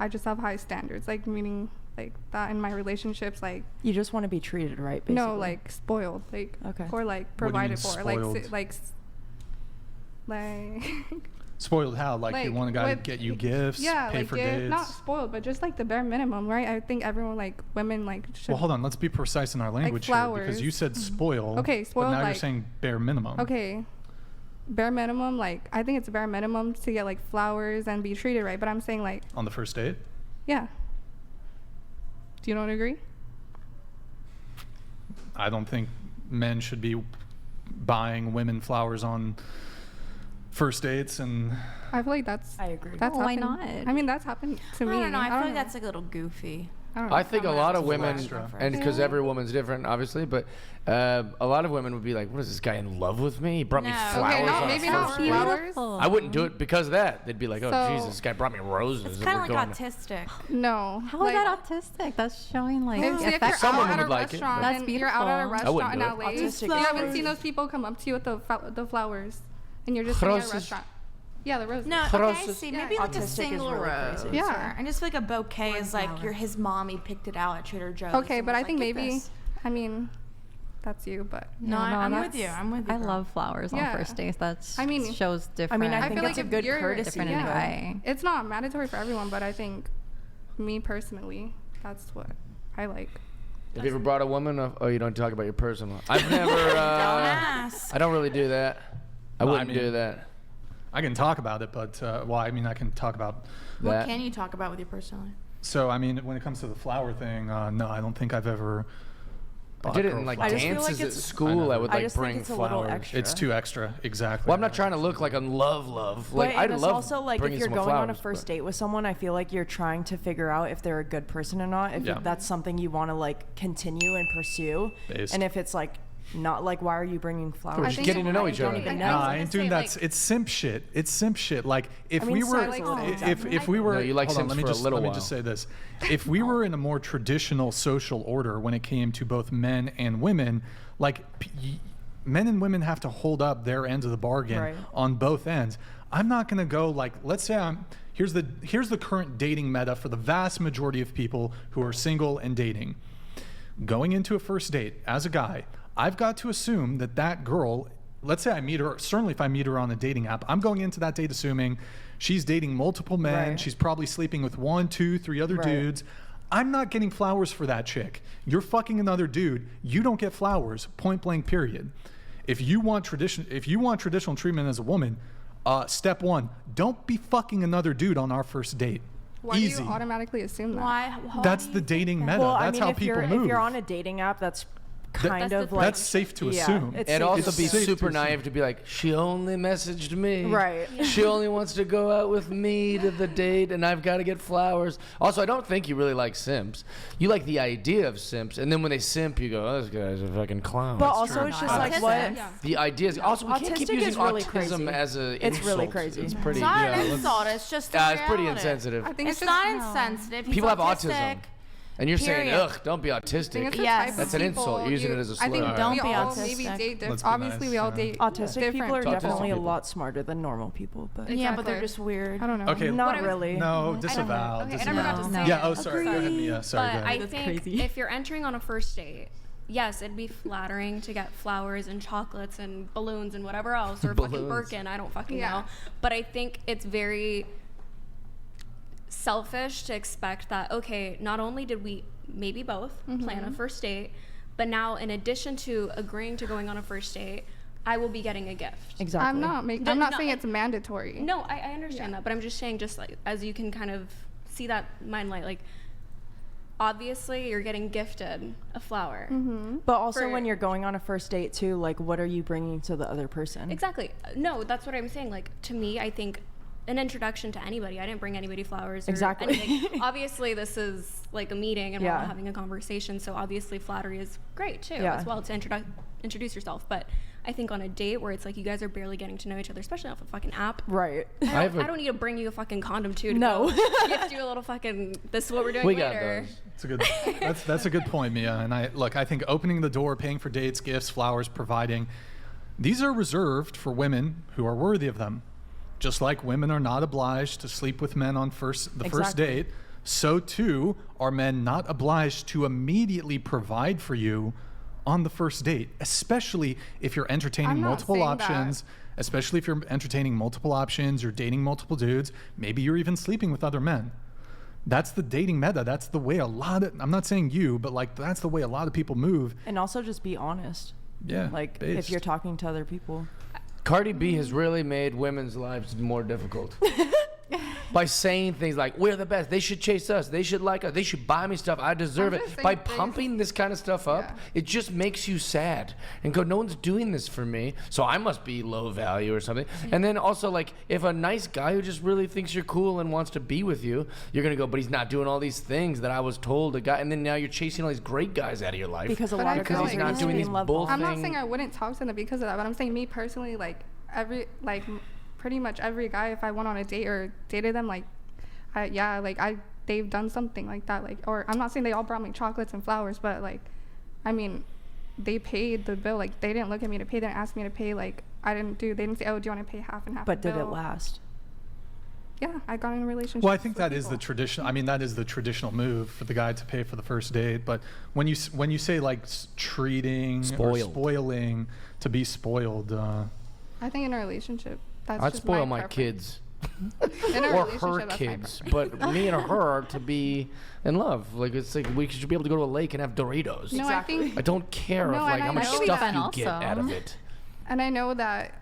I just have high standards, like meaning like that in my relationships, like You just want to be treated right, basically. no, like spoiled, like Okay. or like What do you mean provided for, spoiled? like Spoiled how? Like, you like, want a guy to with- get you gifts, yeah, pay like for not dates? spoiled, but just like the bare minimum, right? I think everyone, like women, like should. Well, hold on. Let's be precise in our language here, because you flowers. said spoiled. Okay, But spoiled, now you're like- saying bare minimum. Okay, bare minimum, like I think it's bare minimum to get like flowers and be treated right. But I'm saying like, On the first date? yeah. Do you not agree? I don't think men should be buying women flowers on first dates, and I feel like that's. I agree. That's Why happened- not? I mean, that's happened to me. I don't know. I feel like know. that's like a little goofy. I don't know. I think a lot of women, extra. and because every woman's different, obviously, but a lot of women would be like, "What is this guy in love with me? He brought me No. flowers Okay, on maybe a not first date." flowers. I wouldn't do it because of that. They'd be like, "Oh, So- Jesus, this guy brought me roses." It's and kind we're of like going- autistic. No. How like, is that autistic? That's showing like If, see, if you're affection. Some out women at a would like it, restaurant but- That's and you're out at a beautiful. I wouldn't restaurant in do it. LA, Autistic you is haven't weird. seen those people come up to you with the flowers, and you're just sitting at a Roses. restaurant. Yeah, the roses. No, okay, I Roses. see. Yeah. Maybe like Autistic a is single really rose. crazy. Yeah. Or, I just feel like a bouquet is like flower. his mommy picked it out at Trader Joe's. Okay, and but was I think like, "Get maybe, this." I mean, that's you, but No, Yeah, I'm that's- with you. I'm with you. I girl. love flowers Yeah. on first dates. That's I mean- shows different. I I think feel it's like a if good you're courtesy. different in a yeah, way. it's not mandatory for everyone, but I think me personally, that's what I like. Have you ever brought a woman? Oh, you don't talk about your personal. I've never. Don't ask. I don't really do that. I No, I wouldn't mean- do that. I can talk about it, but well, I mean, I can talk about What that. can you talk about with your personality? So, I mean, when it comes to the flower thing, no, I don't think I've ever. I bought did a it girl in like I just feel flowers. like dances at it's- school. I would I like just think bring it's a little flowers. extra. It's too extra, exactly. Well, I'm not trying to look like a love. Like But I'd and it's love also like if bringing you're someone going on a flowers, first but- date with someone, I feel like you're trying to figure out if they're a good person or not. If Yeah. that's something you want to like continue and pursue, Based. and if it's like not, like why are you bringing flowers? We're I just think getting to know I each don't other. even Yeah. know. No, was I gonna ain't doing say, that. like- It's simp shit. It's simp shit. Like if I mean, we were, sex is a little if we were, No, you like hold on, simps let me for a just little let me while. just say this: if we were in a more traditional social order when it came to both men and women, like men and women have to hold up their end of the bargain Right. on both ends. I'm not gonna go like, let's say here's the current dating meta for the vast majority of people who are single and dating. Going into a first date as a guy, I've got to assume that that girl, let's say I meet her, certainly if I meet her on a dating app, I'm going into that date assuming she's dating multiple men, Right. she's probably sleeping with 1, 2, 3 other Right. dudes. I'm not getting flowers for that chick. You're fucking another dude. You don't get flowers, point blank, period. If you want traditional treatment as a woman, step one, don't be fucking another dude on our first date. Why Easy. do you automatically assume that? Why? That's the dating meta. Well, That's I mean, how if people you're move. if you're on a dating app, that's kind That's of the like That's safe to yeah, assume. it's And safe also to be assume. safe super to assume. naive to be like, she only messaged me. Right. She only wants to go out with me to the date, and I've got to get flowers. Also, I don't think you really like simps. You like the idea of simps, and then when they simp, you go, "Oh, this guy's a fucking clown." But That's also, true. it's just Autistic. like what. Yeah. The idea is also we can't keep Autistic using is really autism crazy. as a. It's really insult. crazy. It's pretty. It's not yeah, an let's- insult. It's just. Yeah, it's pretty reality. insensitive. I think It's just not how- insensitive. He's People have autistic. autism, and you're saying, Period. "Ugh, don't be I think autistic." it's the Yes. type of That's an insult. people You're using you- it as a I think slur. Don't we be all autistic. maybe date Let's different. be Obviously, nice, we all yeah. date Autistic different. people are Talk to definitely a people. lot smarter than normal people, but Yeah, but they're Exactly. just weird. I don't know. Okay. not What I was- really. No, disavow. Okay, I disavow. never got to No. say Yeah. it. Oh, sorry. Go ahead, Mia. Sorry. But go I ahead. That's think crazy. if you're entering on a first date, yes, it'd be flattering to get flowers and chocolates and balloons and whatever else, or fucking Balloons. Birkin. I don't fucking Yeah. know. But I think it's very selfish to expect that, okay, not only did we maybe both plan a first date, but now in addition to agreeing to going on a first date, I will be getting a gift. Exactly. I'm not No, not no, saying I- it's mandatory. No, I understand that, but I'm just saying, just like as you can kind of see that mind light, like obviously you're getting gifted a flower. But also, for- when you're going on a first date too, like, what are you bringing to the other person? Exactly. No, that's what I'm saying. Like to me, I think an introduction to anybody. I didn't bring anybody flowers. Or Exactly. anything. Obviously, this is like a meeting and we're all Yeah. having a conversation. So obviously, flattery is great too, Yeah. as well to introduce yourself. But I think on a date where it's like you guys are barely getting to know each other, especially off a fucking app. Right. I don't need to bring you a fucking condom too. To No. go gift you a little fucking. This is what we're doing We got later. those. It's a good. That's a good point, Mia. And I think opening the door, paying for dates, gifts, flowers, providing, these are reserved for women who are worthy of them. Just like women are not obliged to sleep with men on the first Exactly. date, so too are men not obliged to immediately provide for you on the first date, especially if you're entertaining I'm not multiple saying that. options. Especially if you're entertaining multiple options, you're dating multiple dudes, maybe you're even sleeping with other men. That's the dating meta. That's the way I'm not saying you, but like that's the way a lot of people move. And also just be honest. Yeah. Like based. if you're talking to other people. Cardi B has really made women's lives more difficult. By saying things like, we're the best, they should chase us, they should like us, they should buy me stuff, I deserve I'm it. just saying By things- pumping this kind of stuff up, Yeah. it just makes you sad and go, no one's doing this for me, so I must be low value or something. And then also, like, if a nice guy who just really thinks you're cool and wants to be with you, you're gonna go, but he's not doing all these things that I was told a guy, and then now you're chasing all these great guys out of your life. Because a But lot I of feel girls like are not used doing to these being loved bull on. I'm not thing- saying I wouldn't talk to them because of that, but I'm saying me personally, like pretty much every guy, if I went on a date or dated them, like they've done something like that, like, or I'm not saying they all brought me chocolates and flowers, but like, I mean, they paid the bill. Like they didn't look at me to pay, they didn't ask me to pay. Like they didn't say, oh, do you want to pay half and half? But the did it bill? last? Yeah, I got in a relationship. Well, I think with that is the people. tradition. I mean, that is the traditional move for the guy to pay for the first date. But when you say like treating or Spoiled. spoiling, to be spoiled, I think in a relationship, that's I'd just spoil my preference. kids. In a Or relationship, her that's my kids, preference. but me and her to be in love. Like it's like we should be able to go to a lake and have Doritos. No, Exactly. I think I don't care No, of like and how I much know stuff that- you get also. out of it. And I know that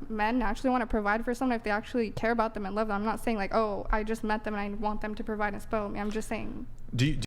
men naturally want to provide for someone if they actually care about them and love them. I'm not saying like, oh, I just met them and I want them to provide and spoil me. I'm just saying do you